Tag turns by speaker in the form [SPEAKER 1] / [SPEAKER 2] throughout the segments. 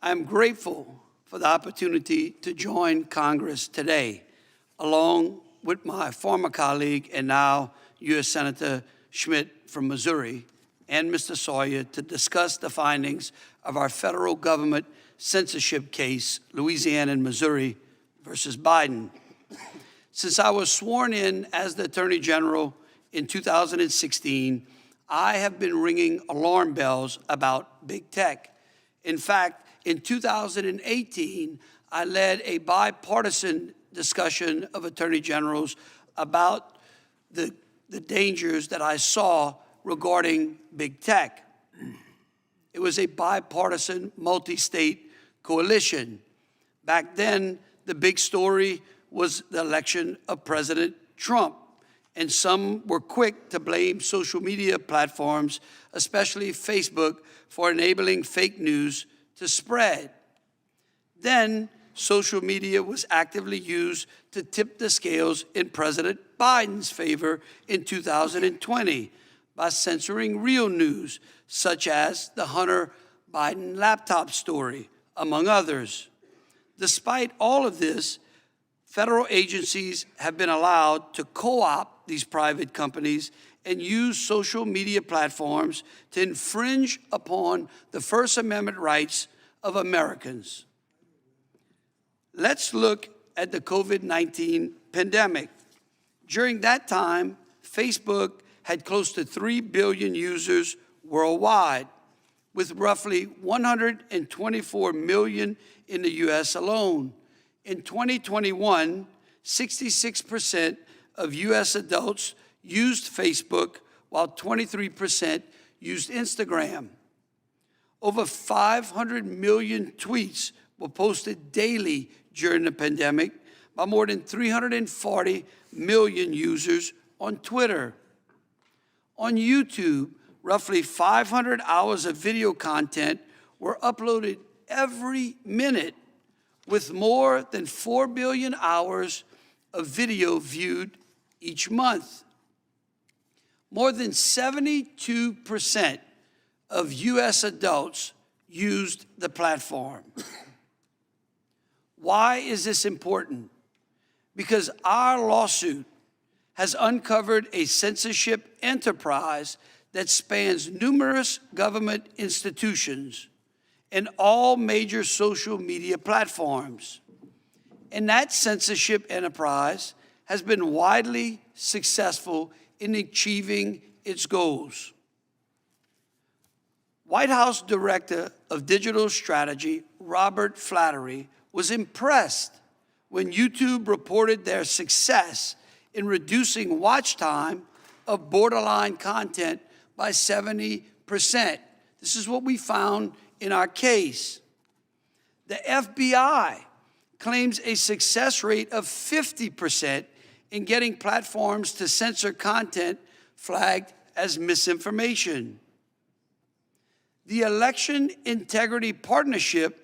[SPEAKER 1] I am grateful for the opportunity to join Congress today, along with my former colleague and now U.S. Senator Schmidt from Missouri and Mr. Sawyer to discuss the findings of our federal government censorship case, Louisiana and Missouri versus Biden. Since I was sworn in as the Attorney General in 2016, I have been ringing alarm bells about big tech. In fact, in 2018, I led a bipartisan discussion of attorney generals about the dangers that I saw regarding big tech. It was a bipartisan, multi-state coalition. Back then, the big story was the election of President Trump, and some were quick to blame social media platforms, especially Facebook, for enabling fake news to spread. Then, social media was actively used to tip the scales in President Biden's favor in 2020 by censoring real news, such as the Hunter Biden laptop story, among others. Despite all of this, federal agencies have been allowed to co-opt these private companies and use social media platforms to infringe upon the First Amendment rights of Americans. Let's look at the COVID-19 pandemic. During that time, Facebook had close to 3 billion users worldwide, with roughly 124 million in the US alone. In 2021, 66% of US adults used Facebook, while 23% used Instagram. Over 500 million tweets were posted daily during the pandemic by more than 340 million users on Twitter. On YouTube, roughly 500 hours of video content were uploaded every minute, with more than 4 billion hours of video viewed each month. More than 72% of US adults used the platform. Why is this important? Because our lawsuit has uncovered a censorship enterprise that spans numerous government institutions and all major social media platforms. And that censorship enterprise has been widely successful in achieving its goals. White House Director of Digital Strategy, Robert Flattery, was impressed when YouTube reported their success in reducing watch time of borderline content by 70%. This is what we found in our case. The FBI claims a success rate of 50% in getting platforms to censor content flagged as misinformation. The Election Integrity Partnership,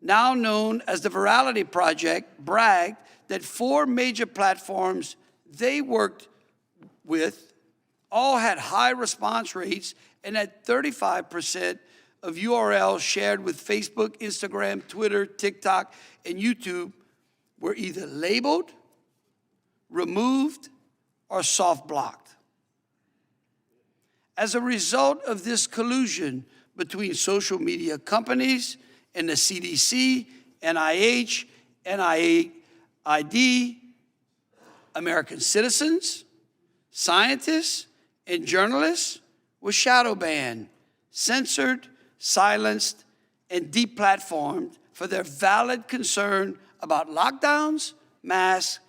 [SPEAKER 1] now known as the Virality Project, bragged that 4 major platforms they worked with all had high response rates and that 35% of URLs shared with Facebook, Instagram, Twitter, TikTok, and YouTube were either labeled, removed, or soft blocked. As a result of this collusion between social media companies and the CDC, NIH, NIAID, American citizens, scientists, and journalists were shadow banned, censored, silenced, and deplatformed for their valid concern about lockdowns, masks,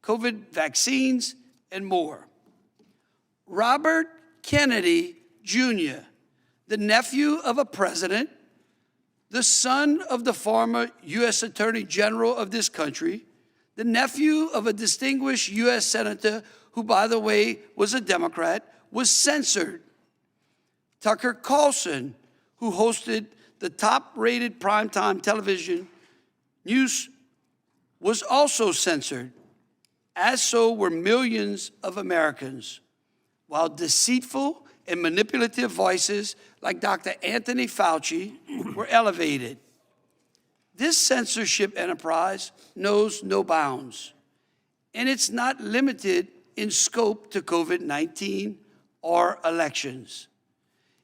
[SPEAKER 1] COVID vaccines, and more. Robert Kennedy Jr., the nephew of a president, the son of the former U.S. Attorney General of this country, the nephew of a distinguished U.S. Senator who, by the way, was a Democrat, was censored. Tucker Carlson, who hosted the top-rated primetime television news, was also censored, as so were millions of Americans, while deceitful and manipulative voices like Dr. Anthony Fauci were elevated. This censorship enterprise knows no bounds, and it's not limited in scope to COVID-19 or elections.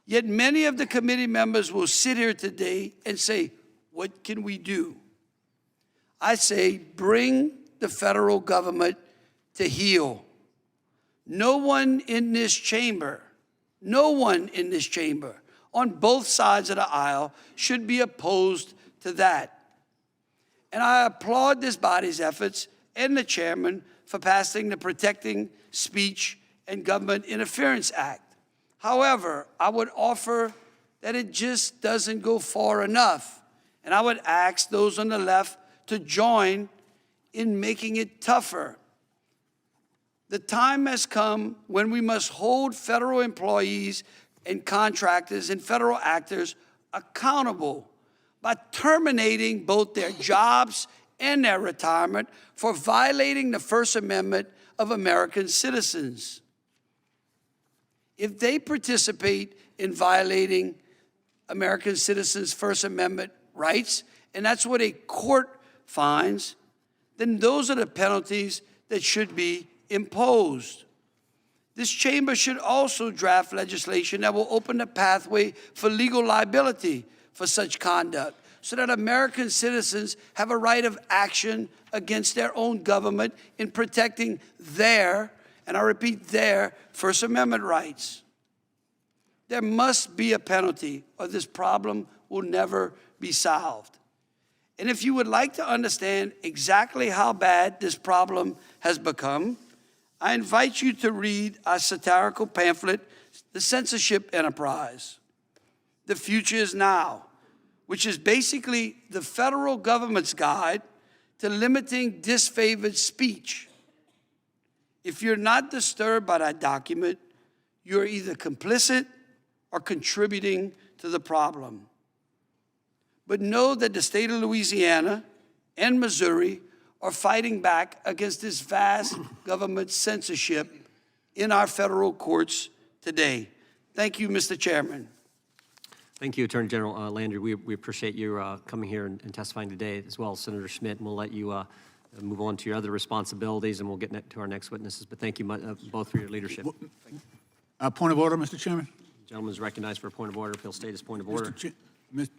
[SPEAKER 1] Yet many of the committee members will sit here today and say, what can we do? I say, bring the federal government to heel. No one in this chamber on both sides of the aisle should be opposed to that. And I applaud this body's efforts and the chairman for passing the Protecting Speech and Government Interference Act. However, I would offer that it just doesn't go far enough. And I would ask those on the left to join in making it tougher. The time has come when we must hold federal employees and contractors and federal actors accountable by terminating both their jobs and their retirement for violating the First Amendment of American citizens. If they participate in violating American citizens' First Amendment rights, and that's what a court finds, then those are the penalties that should be imposed. This chamber should also draft legislation that will open the pathway for legal liability for such conduct, so that American citizens have a right of action against their own government in protecting their, and I repeat, their First Amendment rights. There must be a penalty, or this problem will never be solved. And if you would like to understand exactly how bad this problem has become, I invite you to read our satirical pamphlet, The Censorship Enterprise. The Future is Now, which is basically the federal government's guide to limiting disfavored speech. If you're not disturbed by that document, you're either complicit or contributing to the problem. But know that the state of Louisiana and Missouri are fighting back against this vast government censorship in our federal courts today. Thank you, Mr. Chairman.
[SPEAKER 2] Thank you, Attorney General Landry. We appreciate you coming here and testifying today, as well as Senator Schmidt, and we'll let you move on to your other responsibilities, and we'll get to our next witnesses. But thank you both for your leadership.
[SPEAKER 3] Point of order, Mr. Chairman.
[SPEAKER 2] The gentleman is recognized for a point of order. If he'll state his point of order.
[SPEAKER 3] Mr. Chairman.